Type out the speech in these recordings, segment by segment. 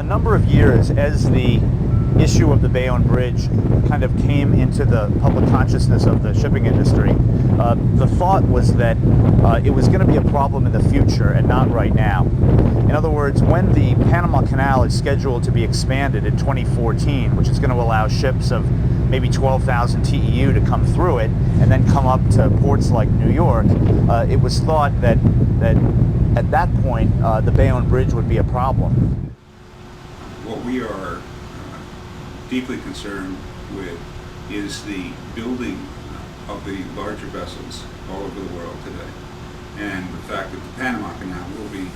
number of years, as the issue of the Bayonne Bridge kind of came into the public consciousness of the shipping industry, the thought was that it was going to be a problem in the future and not right now. In other words, when the Panama Canal is scheduled to be expanded in 2014, which is going to allow ships of maybe 12,000 TEU to come through it and then come up to ports like New York, it was thought that at that point the Bayonne Bridge would be a problem. What we are deeply concerned with is the building of the larger vessels all over the world today, and the fact that the Panama Canal will be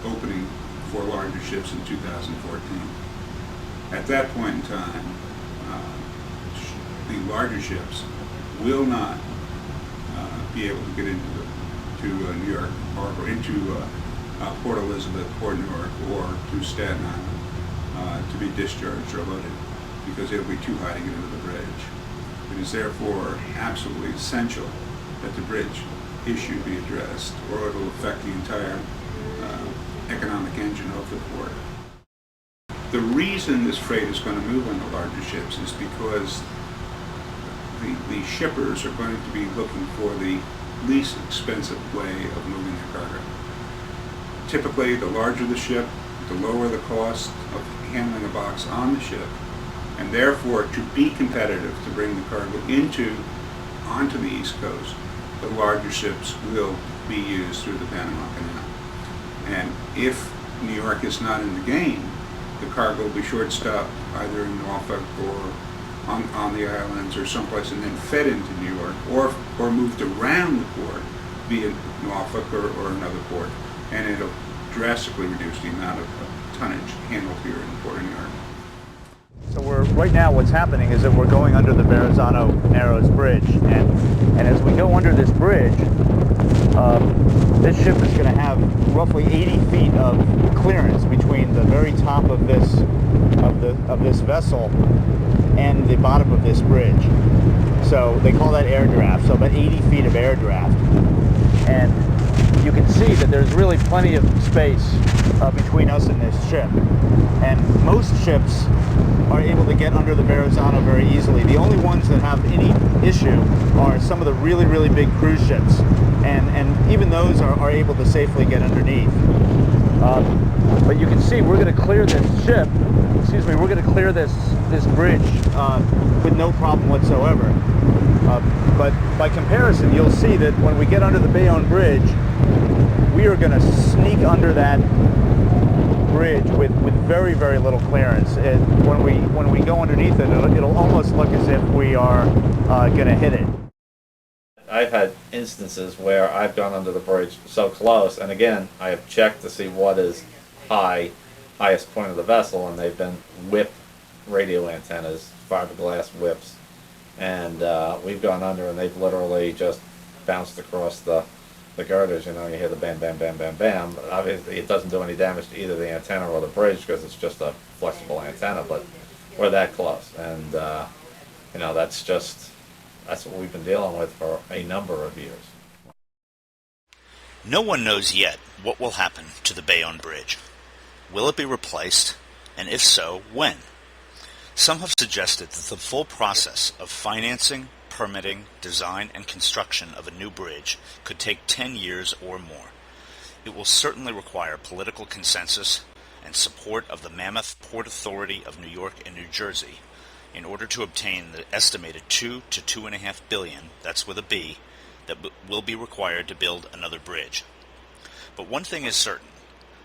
opening for larger ships in 2014. At that point in time, the larger ships will not be able to get into New York Harbor, into Port Elizabeth, Port Newark, or to Staten Island to be discharged or loaded, because it'll be too high to get into the bridge. It is therefore absolutely essential that the bridge issue be addressed, or it will affect the entire economic engine of the port. The reason this freight is going to move on the larger ships is because the shippers are going to be looking for the least expensive way of moving their cargo. Typically, the larger the ship, the lower the cost of handling a box on the ship, and therefore, to be competitive, to bring the cargo onto the East Coast, the larger ships will be used through the Panama Canal. And if New York is not in the game, the cargo will be short-stopped either in Norfolk or on the islands or someplace, and then fed into New York, or moved around the port via Norfolk or another port, and it'll drastically reduce the amount of tonnage handled here in the Port of New York. So right now what's happening is that we're going under the Verrazano Narrows Bridge, and as we go under this bridge, this ship is going to have roughly 80 feet of clearance between the very top of this vessel and the bottom of this bridge. So they call that air draft, so about 80 feet of air draft. And you can see that there's really plenty of space between us and this ship. And most ships are able to get under the Verrazano very easily. The only ones that have any issue are some of the really, really big cruise ships. And even those are able to safely get underneath. But you can see we're going to clear this ship, we're going to clear this bridge with no problem whatsoever. But by comparison, you'll see that when we get under the Bayonne Bridge, we are going to sneak under that bridge with very, very little clearance. When we go underneath it, it'll almost look as if we are going to hit it. I've had instances where I've gone under the bridge so close, and again, I have checked to see what is highest point of the vessel, and they've been whip radio antennas, fiberglass whips, and we've gone under, and they've literally just bounced across the girders. You know, you hear the bam, bam, bam, bam, bam. But obviously, it doesn't do any damage to either the antenna or the bridge because it's just a flexible antenna. But we're that close, and you know, that's what we've been dealing with for a number of years. No one knows yet what will happen to the Bayonne Bridge. Will it be replaced? And if so, when? Some have suggested that the full process of financing, permitting, design, and construction of a new bridge could take 10 years or more. It will certainly require political consensus and support of the mammoth Port Authority of New York and New Jersey in order to obtain the estimated $2 to $2.5 billion, that's with a B, that will be required to build another bridge. But one thing is certain,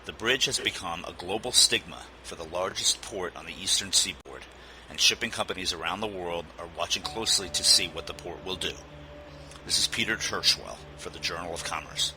the bridge has become a global stigma for the largest port on the eastern seaboard, and shipping companies around the world are watching closely to see what the port will do. This is Peter Churchwell for the Journal of Commerce.